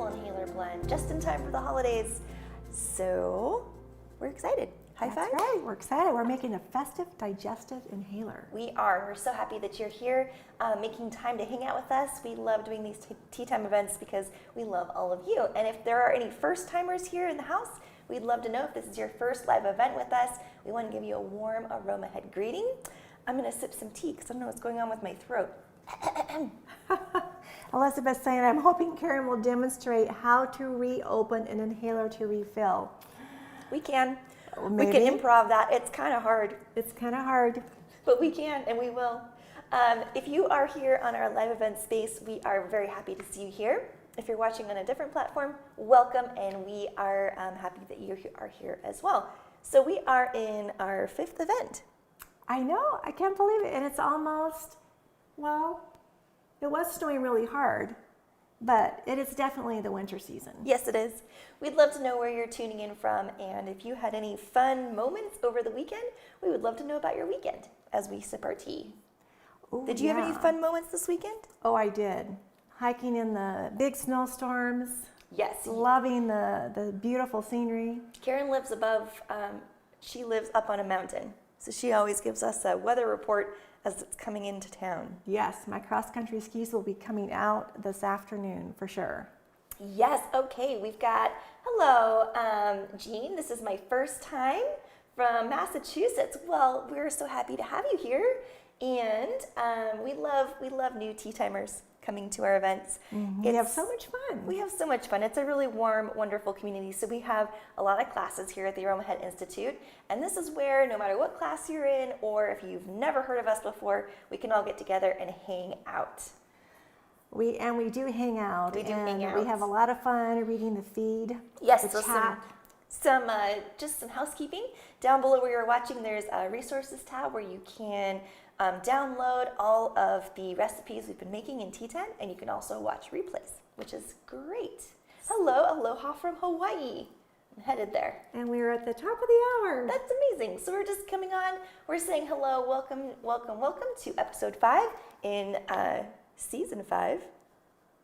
wonderful inhaler blend just in time for the holidays. So we're excited. High five. That's right, we're excited. We're making a festive digestive inhaler. We are. We're so happy that you're here, making time to hang out with us. We love doing these tea time events because we love all of you. And if there are any first timers here in the house, we'd love to know if this is your first live event with us. We want to give you a warm Aromahead greeting. I'm going to sip some tea because I don't know what's going on with my throat. Elizabeth's saying, I'm hoping Karen will demonstrate how to reopen an inhaler to refill. We can. Maybe. We can improv that. It's kind of hard. It's kind of hard. But we can, and we will. If you are here on our live event space, we are very happy to see you here. If you're watching on a different platform, welcome, and we are happy that you are here as well. So we are in our 5th event. I know, I can't believe it. And it's almost, well, it was snowing really hard, but it is definitely the winter season. Yes, it is. We'd love to know where you're tuning in from, and if you had any fun moments over the weekend, we would love to know about your weekend as we sip our tea. Ooh, Did you have any fun moments this weekend? Oh, I did. Hiking in the big snowstorms. Yes. Loving the beautiful scenery. Karen lives above, she lives up on a mountain, so she always gives us a weather report as it's coming into town. Yes, my cross-country skis will be coming out this afternoon for sure. Yes, okay, we've got, hello, Jean, this is my first time from Massachusetts. Well, we're so happy to have you here, and we love new tea timers coming to our events. We have so much fun. We have so much fun. It's a really warm, wonderful community. So we have a lot of classes here at the Aromahead Institute, and this is where no matter what class you're in, or if you've never heard of us before, we can all get together and hang out. We do hang out. We do hang out. We have a lot of fun reading the feed. Yes, the so chat. just some housekeeping. Down below where you're watching, there's a resources tab where you can download all of the recipes we've been making in tea time, and you can also watch replays, which is great. Hello, aloha from Hawaii. I'm headed there. And we're at the top of the hour. That's amazing. So we're just coming on. We're saying hello, welcome, welcome, welcome to episode 5 in season 5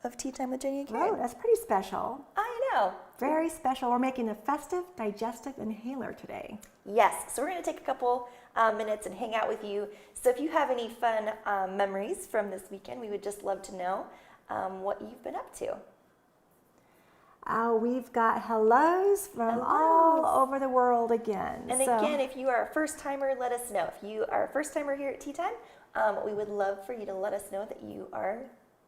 of Tea Time with Jenny and Karen. Oh, that's pretty special. I know. Very special. We're making a festive digestive inhaler today. Yes, so we're going to take a couple minutes and hang out with you. So if you have any fun memories from this weekend, we would just love to know what you've been up to. We've got hellos from all over the world again. And again, if you are a first timer, let us know. If you are a first timer here at Tea Time, we would love for you to let us know that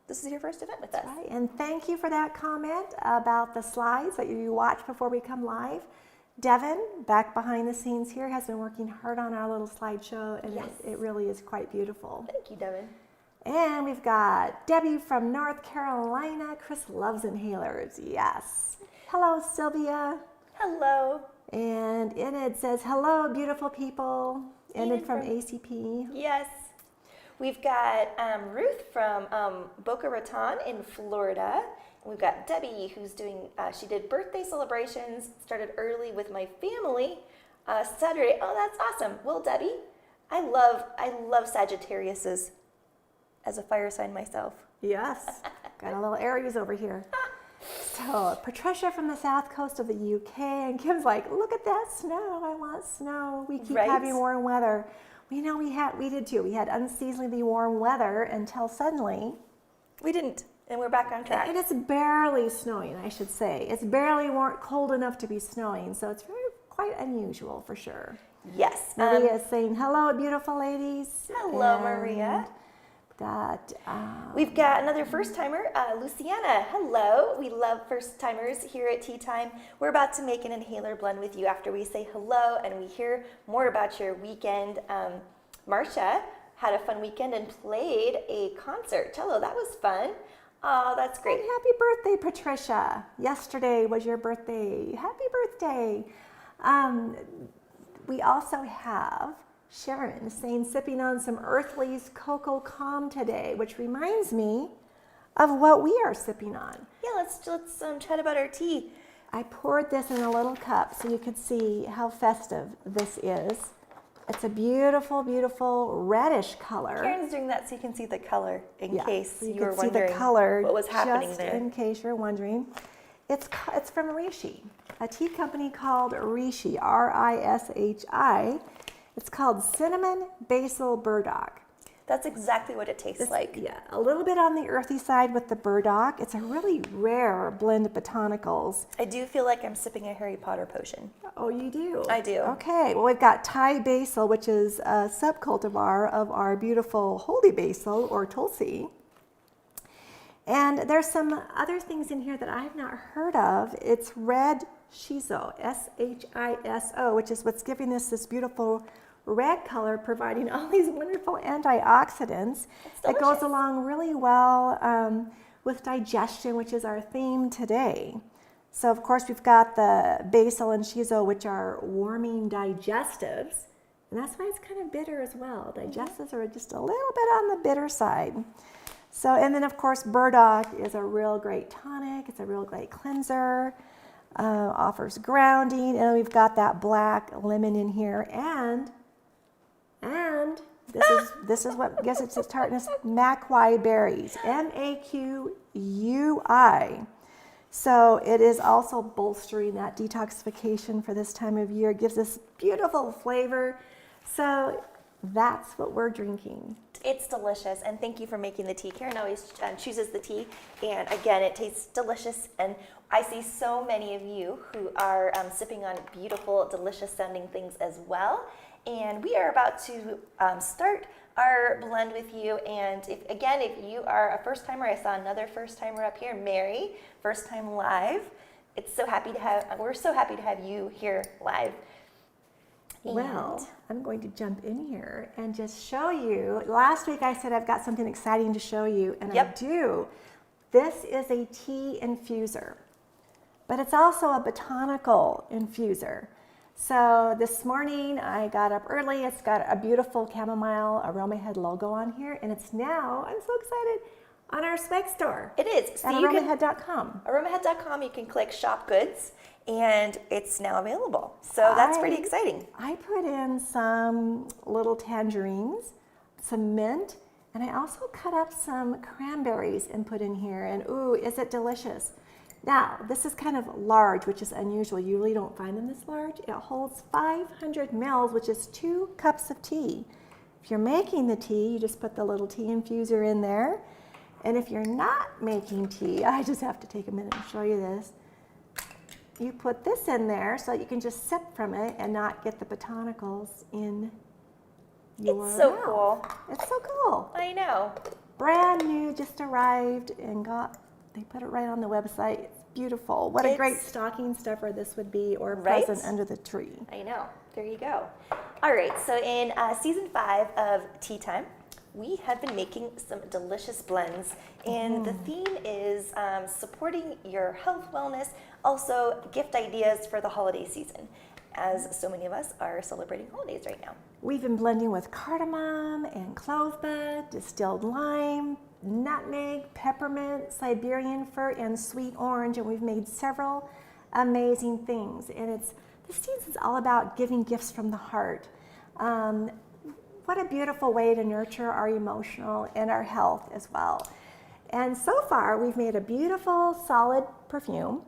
this is your first event with us. Right. And thank you for that comment about the slides that you watch before we come live. Devin, back behind the scenes here, has been working hard on our little slideshow, and yes, it really is quite beautiful. Thank you, Devin. And we've got Debbie from North Carolina. Chris loves inhalers. Yes. Hello, Sylvia. Hello. And Enid says, hello, beautiful people. Enid from ACP. Yes. We've got Ruth from Boca Raton in Florida. And we've got Debbie, who's doing, she did birthday celebrations, started early with my family Saturday. Oh, that's awesome. Well, Debbie, I love Sagittariuses as a fire sign myself. Yes. Got a little Aries over here. So Patricia from the south coast of the UK, and Kim's like, look at that snow. I want snow. We keep having warm weather. We did too. We had unseasonably warm weather until suddenly we didn't, and we're back on track. And it's barely snowing, I should say. It's barely cold enough to be snowing, so it's quite unusual for sure. Yes. Maria is saying, hello, beautiful ladies. Hello, Maria. We've got another first timer, Luciana. Hello. We love first timers here at Tea Time. We're about to make an inhaler blend with you after we say hello and we hear more about your weekend. Marcia had a fun weekend and played a concert. Cello, that was fun. Oh, that's great. And happy birthday, Patricia. Yesterday was your birthday. Happy birthday. We also have Sharon saying, sipping on some Earthly's Cocoa Calm today, which reminds me of what we are sipping on. Yeah, let's chat about our tea. I poured this in a little cup so you could see how festive this is. It's a beautiful, beautiful reddish color. Karen's doing that so you can see the color in case so you were wondering see the color what was happening just there. In case you're wondering. It's from Rishi, a tea company called Rishi, Rishi. It's called cinnamon basil burdock. That's exactly what it tastes like. Yeah, a little bit on the earthy side with the burdock. It's a really rare blend of botanicals. I do feel like I'm sipping a Harry Potter potion. Oh, you do? I do. Okay, well, we've got Thai basil, which is a subcultivar of our beautiful holy basil or tulsi. And there's some other things in here that I've not heard of. It's red shiso, Shiso, which is what's giving this beautiful red color, providing all these wonderful antioxidants. It goes along really well with digestion, which is our theme today. So of course we've got the basil and shiso, which are warming digestives, and that's why it's kind of bitter as well. Digestives are just a little bit on the bitter side. So, and then of course burdock is a real great tonic. It's a real great cleanser, offers grounding, and we've got that black lemon in here, and this is what gets its tartness, maquai berries, MAQUI. So it is also bolstering that detoxification for this time of year. It gives this beautiful flavor. So that's what we're drinking. It's delicious, and thank you for making the tea. Karen always chooses the tea, and again, it tastes delicious. And I see so many of you who are sipping on beautiful, delicious sounding things as well. And we are about to start our blend with you. And if you are a first timer, I saw another first timer up here, Mary, first time live. We're so happy to have you here live. Well, I'm going to jump in here and just show you. Last week I said I've got something exciting to show you, and I do. This is a tea infuser, but it's also a botanical infuser. So this morning I got up early. It's got a beautiful chamomile Aromahead logo on here, and it's now, I'm so excited, on our spec store. It is. So at aromahead.com. Aromahead.com, you can click shop goods, and it's now available. So that's pretty exciting. I put in some little tangerines, some mint, and I also cut up some cranberries and put in here, and ooh, is it delicious. Now, this is kind of large, which is unusual. You really don't find them this large. It holds 500 mils, which is 2 cups of tea. If you're making the tea, you just put the little tea infuser in there. And if you're not making tea, I just have to take a minute and show you this. You put this in there so you can just sip from it and not get the botanicals in your mouth. It's so cool. It's so cool. I know. Brand new, just arrived and they put it right on the website. It's beautiful. What a great stocking stuffer this would be, or a present under the tree. I know. There you go. All right, so in season 5 of Tea Time, we have been making some delicious blends, and the theme is supporting your health, wellness, also gift ideas for the holiday season, as so many of us are celebrating holidays right now. We've been blending with cardamom and clove bud, distilled lime, nutmeg, peppermint, Siberian fir, and sweet orange, and we've made several amazing things. And this season is all about giving gifts from the heart. What a beautiful way to nurture our emotional and our health as well. And so far, we've made a beautiful, solid perfume.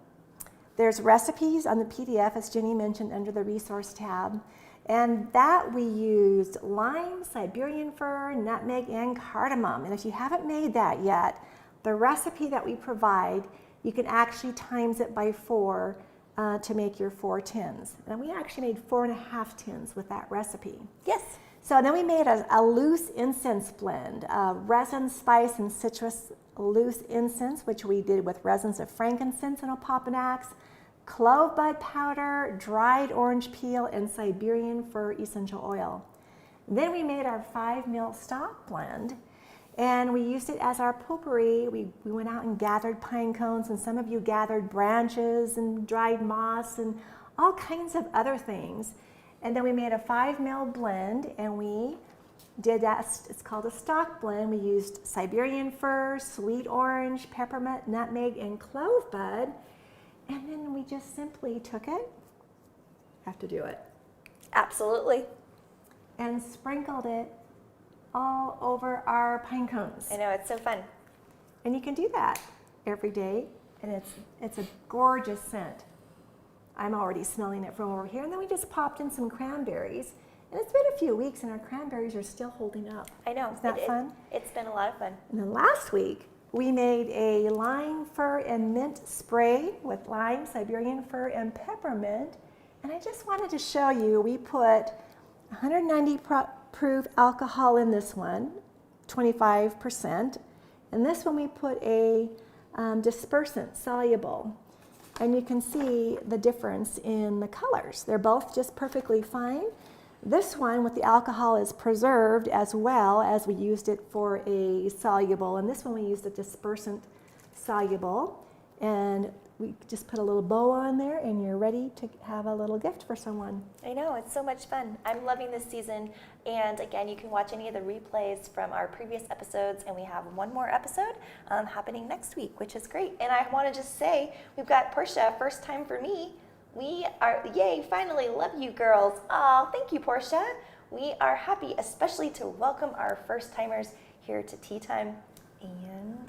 There's recipes on the PDF, as Jenny mentioned, under the resource tab. And that we used lime, Siberian fir, nutmeg, and cardamom. And if you haven't made that yet, the recipe that we provide, you can actually times it by 4 to make your 4 tins. And we actually made 4.5 tins with that recipe. Yes. So then we made a loose incense blend, resin, spice, and citrus loose incense, which we did with resins of frankincense and opopanax, clove bud powder, dried orange peel, and Siberian fir essential oil. Then we made our 5 ml stock blend, and we used it as our potpourri. We went out and gathered pine cones, and some of you gathered branches and dried moss and all kinds of other things. And then we made a 5 ml blend, and we did that. It's called a stock blend. We used Siberian fir, sweet orange, peppermint, nutmeg, and clove bud. And then we just simply took it, have to do it, Absolutely. and sprinkled it all over our pine cones. I know, it's so fun. And you can do that every day, and it's a gorgeous scent. I'm already smelling it from over here. And then we just popped in some cranberries. And it's been a few weeks and our cranberries are still holding up. I know. Isn't that fun? It's been a lot of fun. And then last week, we made a lime, fir, and mint spray with lime, Siberian fir, and peppermint. And I just wanted to show you, we put 190 proof alcohol in this one, 25%. And this one we put a dispersant, soluble. And you can see the difference in the colors. They're both just perfectly fine. This one with the alcohol is preserved as well as we used it for a soluble. And this one we used a dispersant soluble. And we just put a little bow on there and you're ready to have a little gift for someone. I know, it's so much fun. I'm loving this season. And again, you can watch any of the replays from our previous episodes, and we have one more episode happening next week, which is great. And I want to just say, we've got Portia, first time for me. We are, yay, finally, love you girls. Oh, thank you, Portia. We are happy, especially to welcome our first timers here to Tea Time. And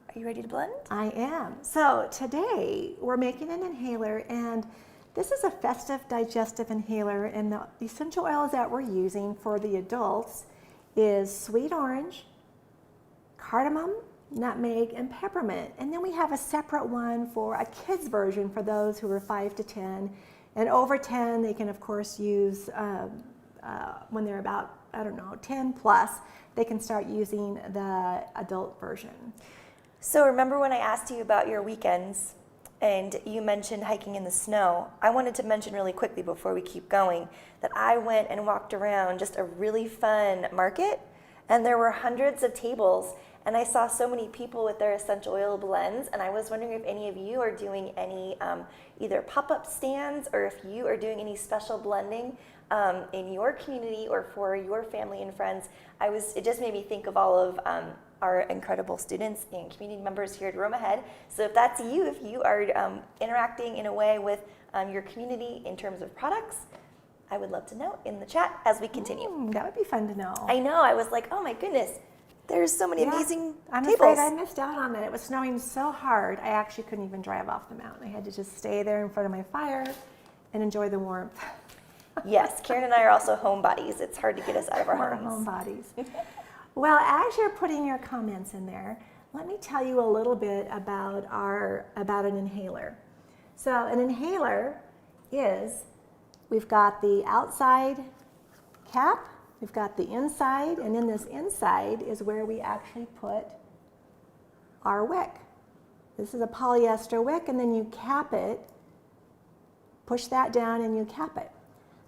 are you ready to blend? I am. So today we're making an inhaler, and this is a Festive digestive inhaler, and the essential oils that we're using for the adults is sweet orange, cardamom, nutmeg, and peppermint. And then we have a separate one for a kid's version for those who are 5 to 10. And over 10, they can, of course, use, when they're about, 10 plus, they can start using the adult version. So remember when I asked you about your weekends and you mentioned hiking in the snow? I wanted to mention really quickly before we keep going that I went and walked around just a really fun market, and there were hundreds of tables, and I saw so many people with their essential oil blends, and I was wondering if any of you are doing any either pop-up stands or if you are doing any special blending in your community or for your family and friends. It just made me think of all of our incredible students and community members here at Aromahead. So if that's you, if you are interacting in a way with your community in terms of products, I would love to know in the chat as we continue. That would be fun to know. I know, I was like, oh my goodness, there's so many amazing I'm tables. afraid I missed out on that. It was snowing so hard, I actually couldn't even drive off the mountain. I had to just stay there in front of my fire and enjoy the warmth. Yes, Karen and I are also homebodies. It's hard to get us out of our We're homes. homebodies. Well, as you're putting your comments in there, let me tell you a little bit about an inhaler. So an inhaler is, we've got the outside cap, we've got the inside, and in this inside is where we actually put our wick. This is a polyester wick, and then you cap it, push that down, and you cap it.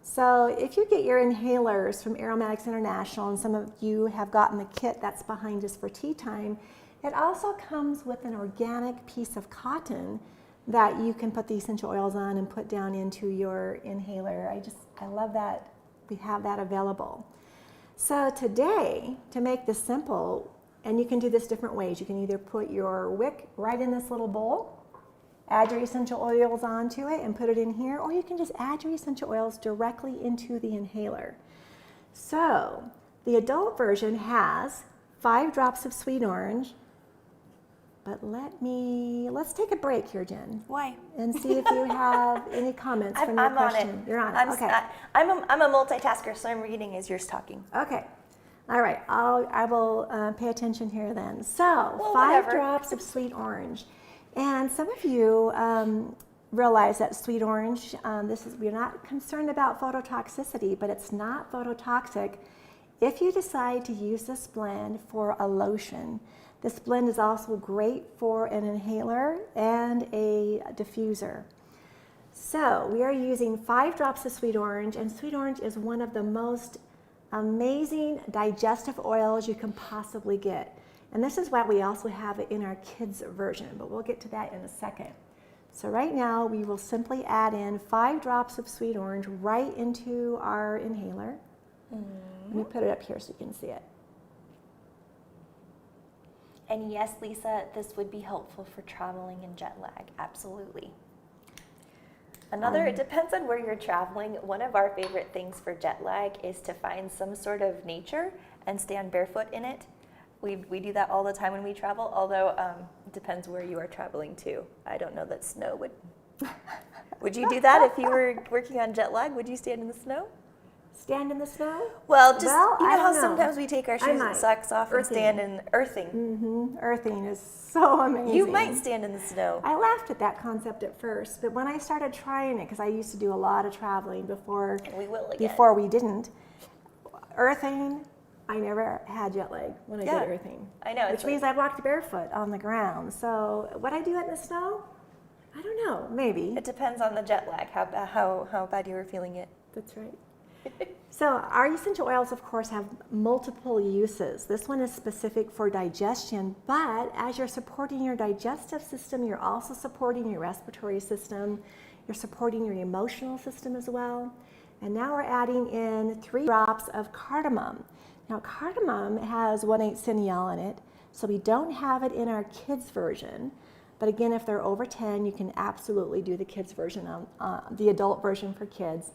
So if you get your inhalers from Aromatics International, and some of you have gotten the kit that's behind us for tea time, it also comes with an organic piece of cotton that you can put the essential oils on and put down into your inhaler. I love that we have that available. So today, to make this simple, and you can do this different ways. You can either put your wick right in this little bowl, add your essential oils onto it and put it in here, or you can just add your essential oils directly into the inhaler. So the adult version has 5 drops of sweet orange, but let's take a break here, Jen. Why? And see if you have any comments from your I'm question. on it. You're on it, okay. I'm a multitasker, so I'm reading as you're talking. Okay. All right, I will pay attention here then. So, Well, 5 whatever. drops of sweet orange. And some of you realize that sweet orange, we're not concerned about phototoxicity, but it's not phototoxic if you decide to use this blend for a lotion. This blend is also great for an inhaler and a diffuser. So we are using 5 drops of sweet orange, and sweet orange is one of the most amazing digestive oils you can possibly get. And this is why we also have it in our kids version, but we'll get to that in a second. So right now we will simply add in 5 drops of sweet orange right into our inhaler. Let me put it up here so you can see it. And yes, Lisa, this would be helpful for traveling and jet lag, absolutely. It depends on where you're traveling. One of our favorite things for jet lag is to find some sort of nature and stand barefoot in it. We do that all the time when we travel, although it depends where you are traveling to. I don't know that snow would. Would you do that if you were working on jet lag? Would you stand in the snow? Stand in the snow? Well, just Well, you I know don't how know. sometimes we take our shoes and socks off and stand in earthing. Mm-hmm. Earthing is so amazing. You might stand in the snow. I laughed at that concept at first, but when I started trying it, because I used to do a lot of traveling before, And we will again. before we didn't, earthing, I never had jet lag when I did earthing. I know. Which means I walked barefoot on the ground. So would I do it in the snow? I don't know, maybe. It depends on the jet lag, how bad you were feeling it. That's right. So our essential oils, of course, have multiple uses. This one is specific for digestion, but as you're supporting your digestive system, you're also supporting your respiratory system. You're supporting your emotional system as well. And now we're adding in 3 drops of cardamom. Now, cardamom has 1,8-cineol in it, so we don't have it in our kids' version. But again, if they're over 10, you can absolutely do the kids' version, the adult version for kids.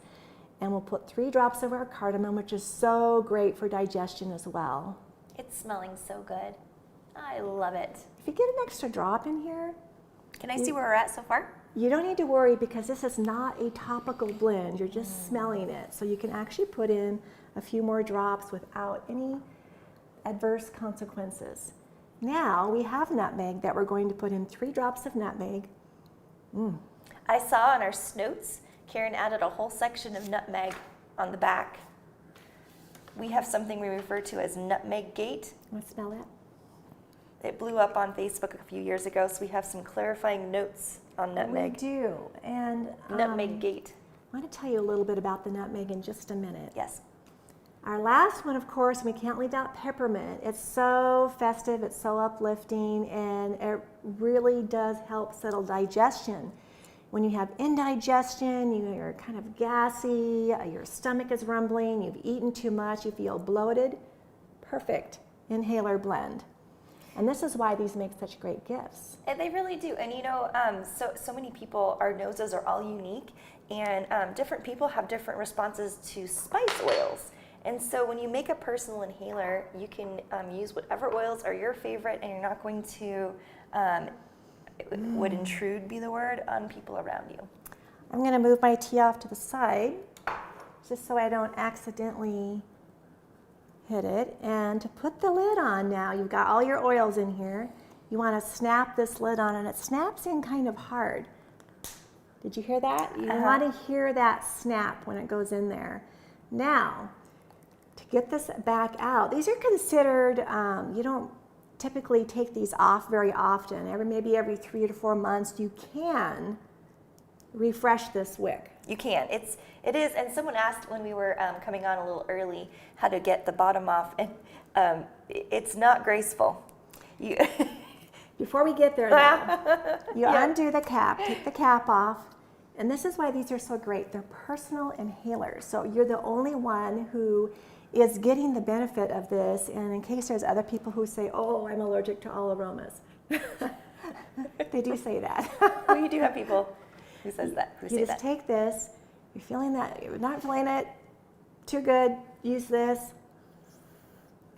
And we'll put 3 drops of our cardamom, which is so great for digestion as well. It's smelling so good. I love it. If you get an extra drop in here, Can I see where we're at so far? you don't need to worry because this is not a topical blend. You're just smelling it. So you can actually put in a few more drops without any adverse consequences. Now we have nutmeg that we're going to put in 3 drops of nutmeg. I saw on our notes, Karen added a whole section of nutmeg on the back. We have something we refer to as nutmeg gate. Want to smell that? It blew up on Facebook a few years ago, so we have some clarifying notes on nutmeg. We do. And Nutmeg gate. I want to tell you a little bit about the nutmeg in just a minute. Yes. Our last one, of course, we can't leave out peppermint. It's so festive, it's so uplifting, and it really does help settle digestion. When you have indigestion, you're kind of gassy, your stomach is rumbling, you've eaten too much, you feel bloated, perfect inhaler blend. And this is why these make such great gifts. And they really do. And you know, so many people, our noses are all unique, and different people have different responses to spice oils. And so when you make a personal inhaler, you can use whatever oils are your favorite, and you're not going to, would intrude be the word, on people around you. I'm going to move my tea off to the side, just so I don't accidentally hit it. And to put the lid on now, you've got all your oils in here. You want to snap this lid on, and it snaps in kind of hard. Did you hear that? You want to hear that snap when it goes in there. Now, to get this back out, these are considered, you don't typically take these off very often. Maybe every 3 to 4 months, you can refresh this wick. You can. It is, and someone asked when we were coming on a little early how to get the bottom off, and it's not graceful. Before we get there, though, you undo the cap, take the cap off, and this is why these are so great. They're personal inhalers, so you're the only one who is getting the benefit of this, and in case there's other people who say, oh, I'm allergic to all aromas. They do say that. We do have people who says that. You just take this, you're feeling that, you're not feeling it too good, use this,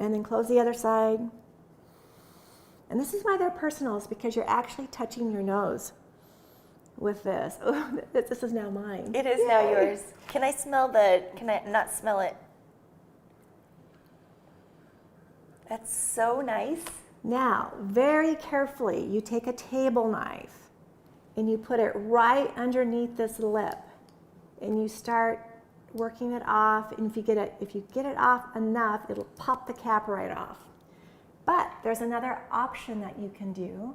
and then close the other side. And this is why they're personal, is because you're actually touching your nose with this. Oh, this is now mine. It is now yours. Can I not smell it? That's so nice. Now, very carefully, you take a table knife and you put it right underneath this lip, and you start working it off. And if you get it off enough, it'll pop the cap right off. But there's another option that you can do,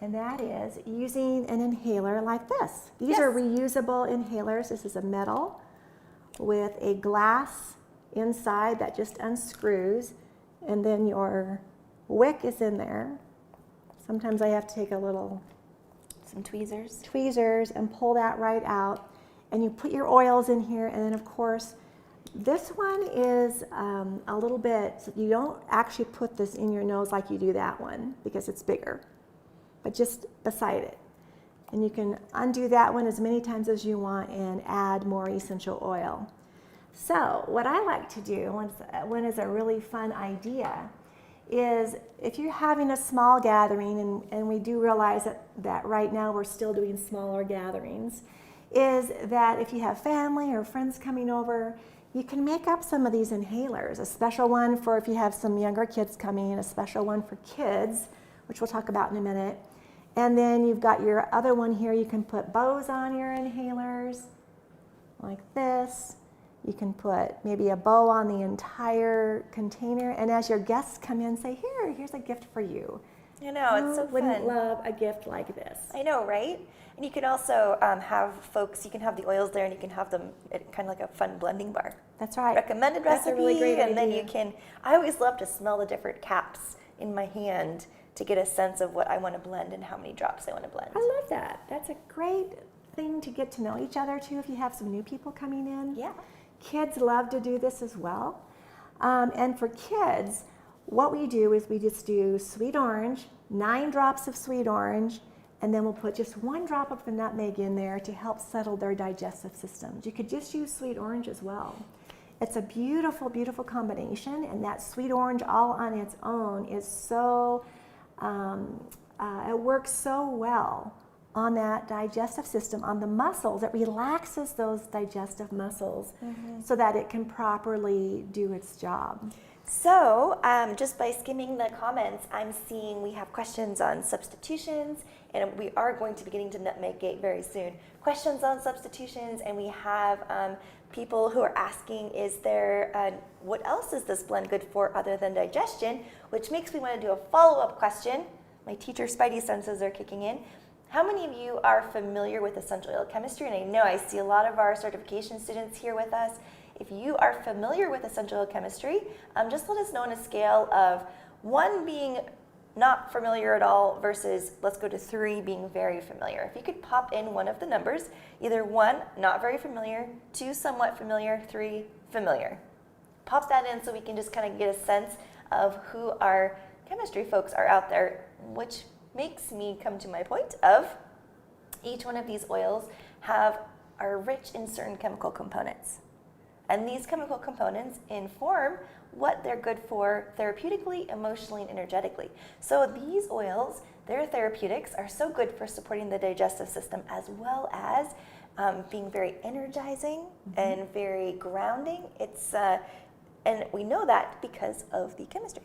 and that is using an inhaler like this. These are reusable inhalers. This is a metal with a glass inside that just unscrews, and then your wick is in there. Sometimes I have to take some tweezers and pull that right out. And you put your oils in here, and then of course, this one is a little bit, so you don't actually put this in your nose like you do that one because it's bigger, but just beside it. And you can undo that one as many times as you want and add more essential oil. So what I like to do, one is a really fun idea, is if you're having a small gathering, and we do realize that right now we're still doing smaller gatherings, is that if you have family or friends coming over, you can make up some of these inhalers, a special one for if you have some younger kids coming, a special one for kids, which we'll talk about in a minute. And then you've got your other one here. You can put bows on your inhalers like this. You can put maybe a bow on the entire container. And as your guests come in, say, here's a gift for you. You know, it's so fun. Who wouldn't love a gift like this? I know, right? And you can also have folks, you can have the oils there and you can have them at kind of like a fun blending bar. That's right. Recommended That's recipe. a really great and idea. Then you can, I always love to smell the different caps in my hand to get a sense of what I want to blend and how many drops I want to blend. I love that. That's a great thing to get to know each other too if you have some new people coming in. Yeah. Kids love to do this as well. And for kids, what we do is we just do sweet orange, 9 drops of sweet orange, and then we'll put just 1 drop of the nutmeg in there to help settle their digestive systems. You could just use sweet orange as well. It's a beautiful, beautiful combination, and that sweet orange all on its own is so, it works so well on that digestive system, on the muscles. It relaxes those digestive muscles so that it can properly do its job. So, just by skimming the comments, I'm seeing we have questions on substitutions, and we are going to be getting to Nutmeg Gate very soon. Questions on substitutions, and we have people who are asking, what else is this blend good for other than digestion? Which makes me want to do a follow-up question. My teacher spidey senses are kicking in. How many of you are familiar with essential oil chemistry? And I know I see a lot of our certification students here with us. If you are familiar with essential oil chemistry, just let us know on a scale of 1 being not familiar at all versus, let's go to 3 being very familiar. If you could pop in one of the numbers, either 1, not very familiar, 2, somewhat familiar, 3, familiar. Pop that in so we can just kind of get a sense of who our chemistry folks are out there, which makes me come to my point of each one of these oils are rich in certain chemical components. And these chemical components inform what they're good for therapeutically, emotionally, and energetically. So these oils, their therapeutics are so good for supporting the digestive system as well as being very energizing and very grounding. And we know that because of the chemistry.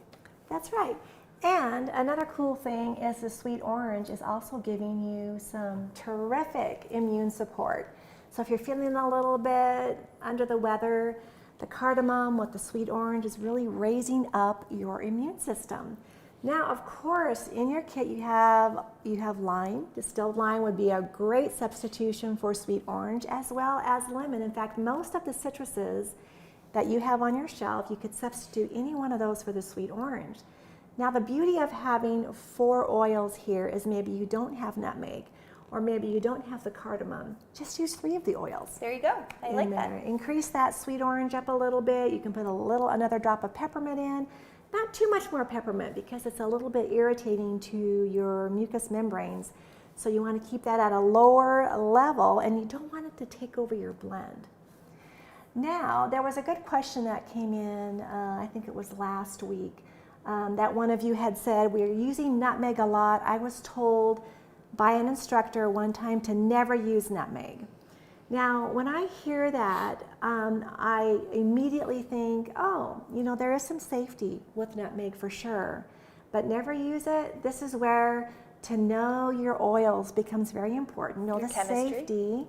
That's right. And another cool thing is the sweet orange is also giving you some terrific immune support. So if you're feeling a little bit under the weather, the cardamom with the sweet orange is really raising up your immune system. Now, of course, in your kit you have lime. Distilled lime would be a great substitution for sweet orange, as well as lemon. In fact, most of the citruses that you have on your shelf, you could substitute any one of those for the sweet orange. Now, the beauty of having 4 oils here is maybe you don't have nutmeg, or maybe you don't have the cardamom. Just use 3 of the oils. There you go. I like that. Increase that sweet orange up a little bit. You can put another drop of peppermint in. Not too much more peppermint because it's a little bit irritating to your mucous membranes. So you want to keep that at a lower level, and you don't want it to take over your blend. Now, there was a good question that came in, I think it was last week, that one of you had said, we're using nutmeg a lot. I was told by an instructor one time to never use nutmeg. Now, when I hear that, I immediately think, there is some safety with nutmeg for sure, but never use it. This is where to know your oils becomes very important. Know the safety,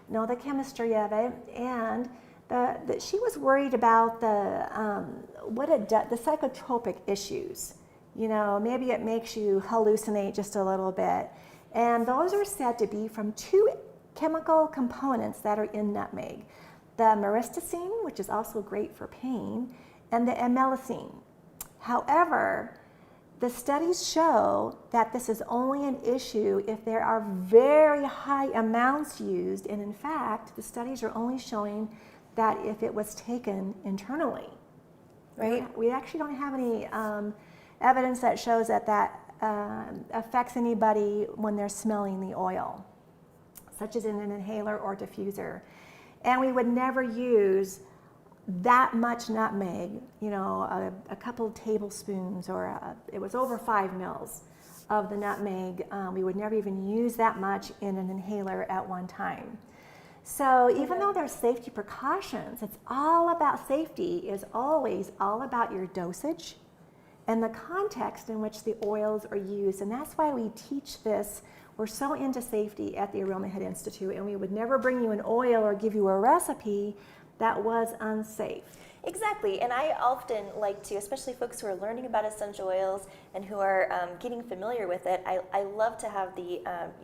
know the chemistry of it, and she was worried about the psychotropic issues. Maybe it makes you hallucinate just a little bit. And those are said to be from 2 chemical components that are in nutmeg. The myristicine, which is also great for pain, and the amelicine. However, the studies show that this is only an issue if there are very high amounts used, and in fact, the studies are only showing that if it was taken internally. Right? We actually don't have any evidence that shows that affects anybody when they're smelling the oil, such as in an inhaler or diffuser. And we would never use that much nutmeg, a couple of tablespoons, or it was over 5 mils of the nutmeg. We would never even use that much in an inhaler at one time. So even though there's safety precautions, it's all about safety, is always all about your dosage and the context in which the oils are used. And that's why we teach this. We're so into safety at the Aromahead Institute, and we would never bring you an oil or give you a recipe that was unsafe. Exactly, and I often like to, especially folks who are learning about essential oils and who are getting familiar with it, I love to have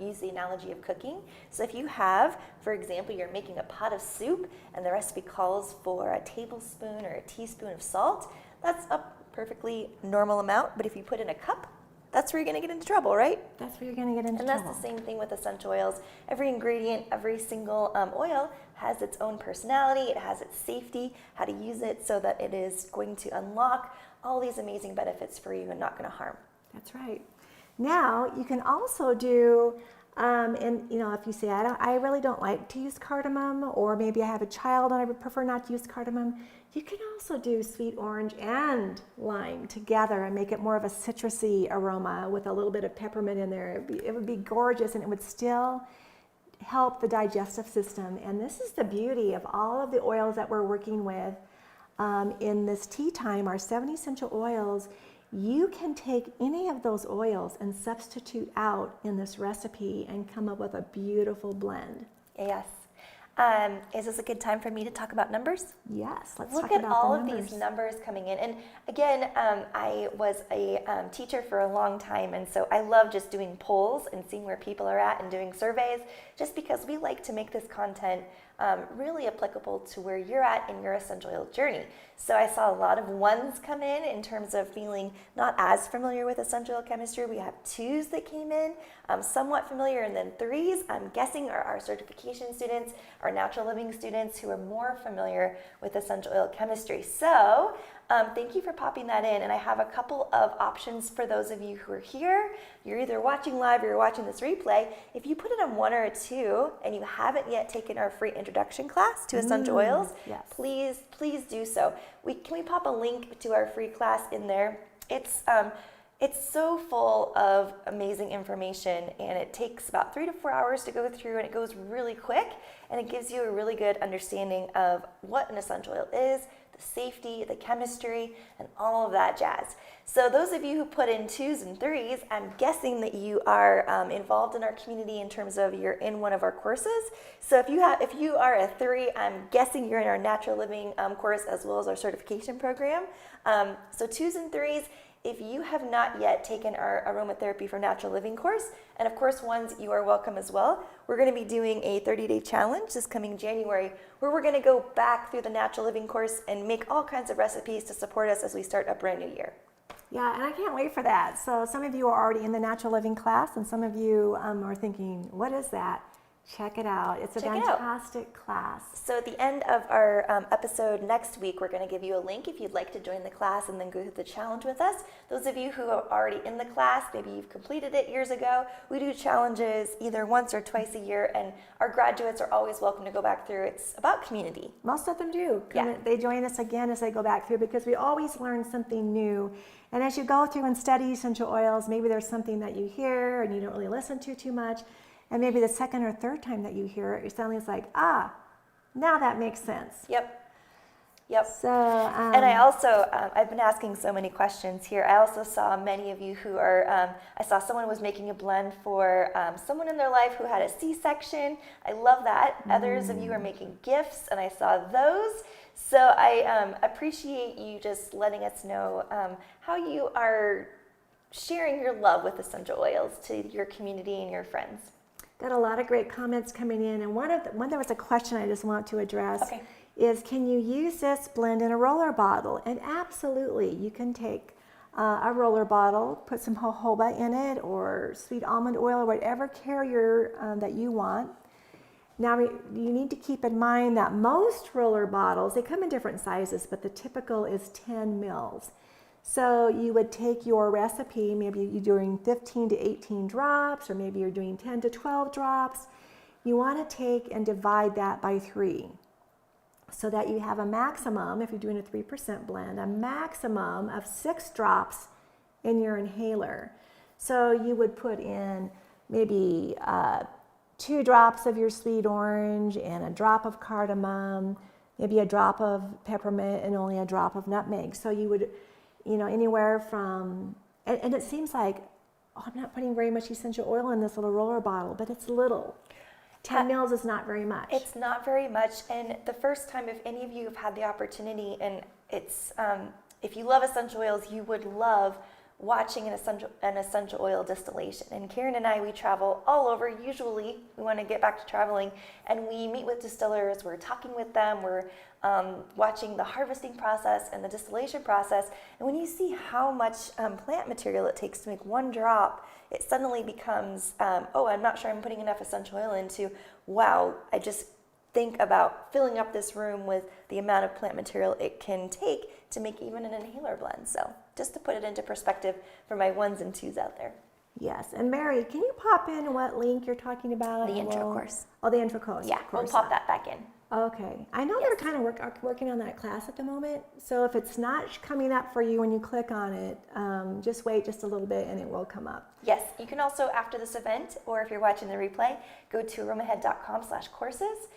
use the analogy of cooking. So if you have, for example, you're making a pot of soup and the recipe calls for a tablespoon or a teaspoon of salt, that's a perfectly normal amount, but if you put in a cup, that's where you're going to get into trouble, right? That's where you're going to get into trouble. And that's the same thing with essential oils. Every ingredient, every single oil has its own personality, it has its safety, how to use it so that it is going to unlock all these amazing benefits for you and not going to harm. That's right. Now, you can also do, if you say, I really don't like to use cardamom, or maybe I have a child and I would prefer not to use cardamom, you can also do sweet orange and lime together and make it more of a citrusy aroma with a little bit of peppermint in there. It would be gorgeous, and it would still help the digestive system. And this is the beauty of all of the oils that we're working with in this tea time, our 7 essential oils. You can take any of those oils and substitute out in this recipe and come up with a beautiful blend. Yes. Is this a good time for me to talk about numbers? Yes, let's talk about the numbers. Look at all of these numbers coming in. And again, I was a teacher for a long time, and so I love just doing polls and seeing where people are at and doing surveys, just because we like to make this content really applicable to where you're at in your essential oil journey. So I saw a lot of 1s come in terms of feeling not as familiar with essential oil chemistry. We have 2s that came in, somewhat familiar, and then 3s, I'm guessing, are our certification students, our natural living students who are more familiar with essential oil chemistry. So thank you for popping that in, and I have a couple of options for those of you who are here. You're either watching live or you're watching this replay. If you put it on 1 or a 2 and you haven't yet taken our free introduction class to essential oils, yes, please do so. Can we pop a link to our free class in there? It's so full of amazing information, and it takes about 3 to 4 hours to go through, and it goes really quick, and it gives you a really good understanding of what an essential oil is, the safety, the chemistry, and all of that jazz. So those of you who put in 2s and 3s, I'm guessing that you are involved in our community in terms of you're in one of our courses. So if you are a 3, I'm guessing you're in our natural living course as well as our certification program. So 2s and 3s. If you have not yet taken our aromatherapy for natural living course, and of course 1s, you are welcome as well. We're going to be doing a 30-day challenge this coming January, where we're going to go back through the natural living course and make all kinds of recipes to support us as we start a brand new year. Yeah, and I can't wait for that. So some of you are already in the natural living class, and some of you are thinking, what is that? Check it out. It's a fantastic class. So at the end of our episode next week, we're going to give you a link if you'd like to join the class and then go through the challenge with us. Those of you who are already in the class, maybe you've completed it years ago, we do challenges either once or twice a year, and our graduates are always welcome to go back through. It's about community. Most of them do. Yeah. They join us again as they go back through, because we always learn something new. And as you go through and study essential oils, maybe there's something that you hear and you don't really listen to too much. And maybe the second or third time that you hear it, suddenly it's like, now that makes sense. Yep. So, and I also, I've been asking so many questions here. I also saw many of you who are, I saw someone was making a blend for someone in their life who had a C-section. I love that. Others of you are making gifts, and I saw those. So I appreciate you just letting us know how you are sharing your love with essential oils to your community and your friends. Got a lot of great comments coming in, and one there was a question I just want to address. Okay. Is, can you use this blend in a roller bottle? And absolutely, you can take a roller bottle, put some jojoba in it, or sweet almond oil, or whatever carrier that you want. Now, you need to keep in mind that most roller bottles, they come in different sizes, but the typical is 10 mils. So you would take your recipe, maybe you're doing 15 to 18 drops, or maybe you're doing 10 to 12 drops. You want to take and divide that by 3. so that you have a maximum, if you're doing a 3% blend, a maximum of 6 drops in your inhaler. So you would put in maybe 2 drops of your sweet orange and a drop of cardamom, maybe a drop of peppermint and only a drop of nutmeg. So you would, anywhere from, and it seems like, I'm not putting very much essential oil in this little roller bottle, but it's little. 10 mils is not very much. It's not very much. And the first time, if any of you have had the opportunity, and it's, if you love essential oils, you would love watching an essential oil distillation. And Karen and I, we travel all over. Usually we want to get back to traveling, and we meet with distillers, we're talking with them, we're watching the harvesting process and the distillation process. And when you see how much plant material it takes to make one drop, it suddenly becomes, oh, I'm not sure I'm putting enough essential oil into, wow, I just think about filling up this room with the amount of plant material it can take to make even an inhaler blend. So just to put it into perspective for my ones and twos out there. Yes, and Mary, can you pop in what link you're talking about? The intro course. Oh, the intro course. Yeah, we'll pop that back in. Okay. I know they're kind of working on that class at the moment. So if it's not coming up for you when you click on it, just wait just a little bit and it will come up. Yes, you can also, after this event, or if you're watching the replay, go to aromahead.com/courses,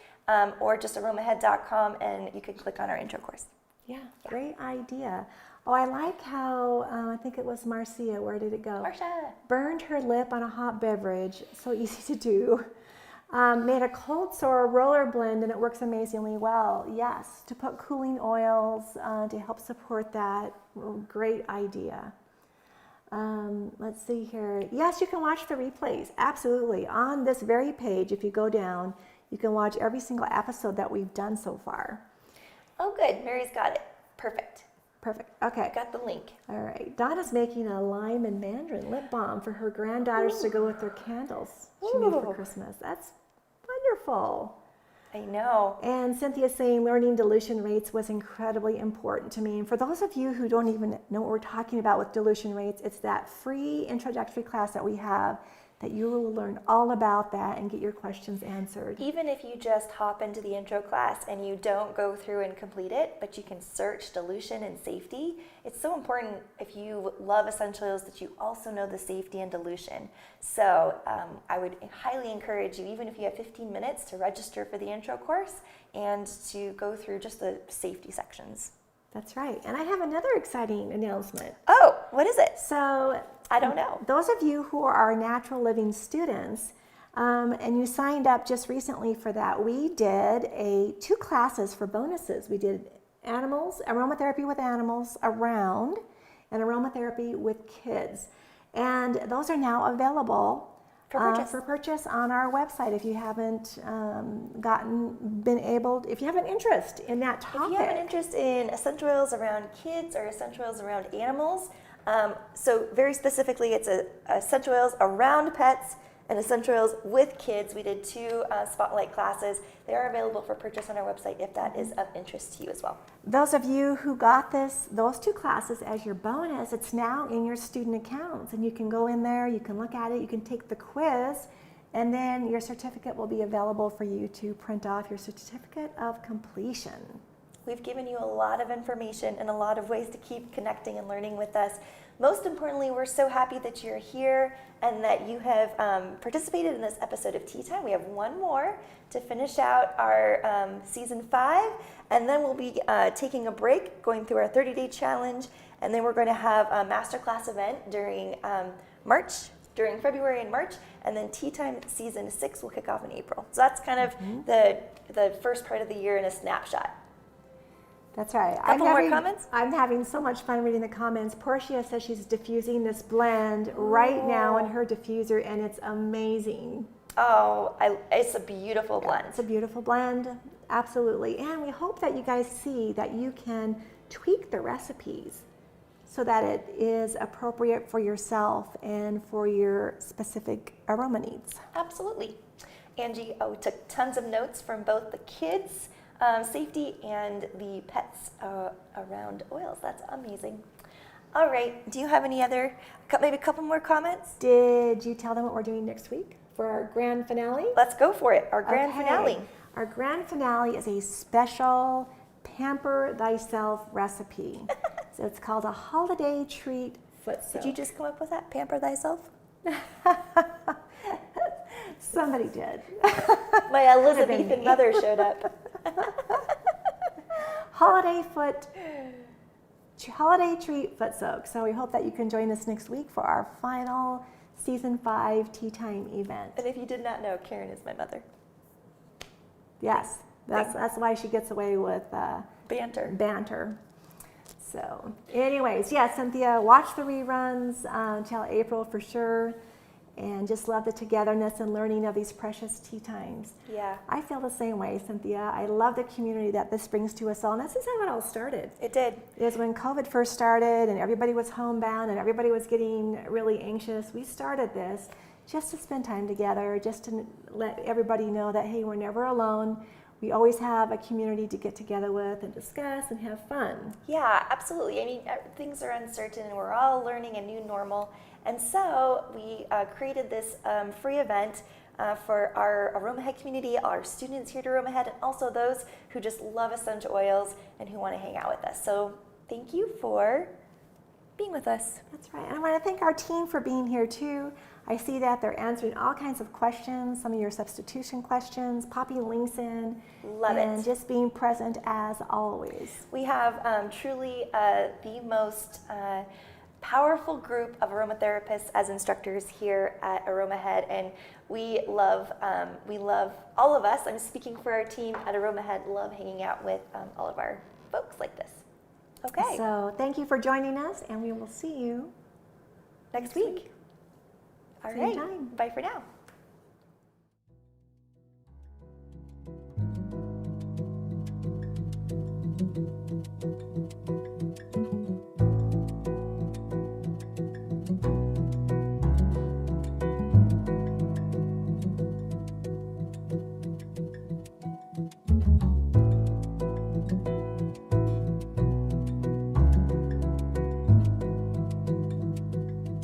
or just aromahead.com, and you can click on our intro course. Yeah, great idea. Oh, I like how, I think it was Marcia, where did it go? Marcia. Burned her lip on a hot beverage, so easy to do. Made a cold sore roller blend, and it works amazingly well. Yes, to put cooling oils to help support that. Great idea. Let's see here. Yes, you can watch the replays, absolutely. On this very page, if you go down, you can watch every single episode that we've done so far. Oh, good. Mary's got it. Perfect. Perfect. Okay. Got the link. All right. Donna's making a lime and mandarin lip balm for her granddaughters to go with their candles she made for Christmas. That's wonderful. I know. And Cynthia's saying learning dilution rates was incredibly important to me. And for those of you who don't even know what we're talking about with dilution rates, it's that free introductory class that we have that you will learn all about that and get your questions answered. Even if you just hop into the intro class and you don't go through and complete it, but you can search dilution and safety, it's so important if you love essential oils that you also know the safety and dilution. So I would highly encourage you, even if you have 15 minutes, to register for the intro course and to go through just the safety sections. That's right. And I have another exciting announcement. Oh, what is it? So I don't know. Those of you who are natural living students, and you signed up just recently for that, we did 2 classes for bonuses. We did animals, aromatherapy with animals around, and aromatherapy with kids. And those are now available for purchase on our website if you haven't if you have an interest in that topic. If you have an interest in essential oils around kids or essential oils around animals, so very specifically, it's essential oils around pets and essential oils with kids. We did 2 spotlight classes. They are available for purchase on our website if that is of interest to you as well. Those of you who got those 2 classes as your bonus, it's now in your student accounts, and you can go in there, you can look at it, you can take the quiz, and then your certificate will be available for you to print off your certificate of completion. We've given you a lot of information and a lot of ways to keep connecting and learning with us. Most importantly, we're so happy that you're here and that you have participated in this episode of Tea Time. We have one more to finish out our season 5, and then we'll be taking a break, going through our 30-day challenge, and then we're going to have a masterclass event during during February and March, and then Tea Time season 6 will kick off in April. So that's kind of the first part of the year in a snapshot. That's right. Couple more comments? I'm having so much fun reading the comments. Portia says she's diffusing this blend right now in her diffuser, and it's amazing. Oh, it's a beautiful blend. It's a beautiful blend, absolutely. And we hope that you guys see that you can tweak the recipes so that it is appropriate for yourself and for your specific aroma needs. Absolutely. Angie took tons of notes from both the kids' safety and the pets around oils. That's amazing. All right. Do you have any other, maybe a couple more comments? Did you tell them what we're doing next week for our grand finale? Let's go for it. Our grand finale. Our grand finale is a special Pamper Thyself recipe. So it's called a holiday treat foot soak. Did you just come up with that? Pamper thyself? Somebody did. My Elizabethan mother showed up. Holiday treat foot soak. So we hope that you can join us next week for our final season 5 tea time event. And if you did not know, Karen is my mother. Yes, that's why she gets away with Banter. So anyways, yeah, Cynthia, watch the reruns until April for sure. And just love the togetherness and learning of these precious tea times. Yeah. I feel the same way, Cynthia. I love the community that this brings to us all. And this is how it all started. It did. It was when COVID first started and everybody was homebound and everybody was getting really anxious. We started this just to spend time together, just to let everybody know that, hey, we're never alone. We always have a community to get together with and discuss and have fun. Yeah, absolutely. I mean, things are uncertain and we're all learning a new normal. And so we created this free event for our Aromahead community, our students here at Aromahead, and also those who just love essential oils and who want to hang out with us. So thank you for being with us. That's right. And I want to thank our team for being here too. I see that they're answering all kinds of questions, some of your substitution questions, popping links in. Love it. And just being present as always. We have truly the most powerful group of aromatherapists as instructors here at Aromahead, and we love all of us. I'm speaking for our team at Aromahead. Love hanging out with all of our folks like this. Okay. So thank you for joining us, and we will see you next week. All Same right. time. Bye for now.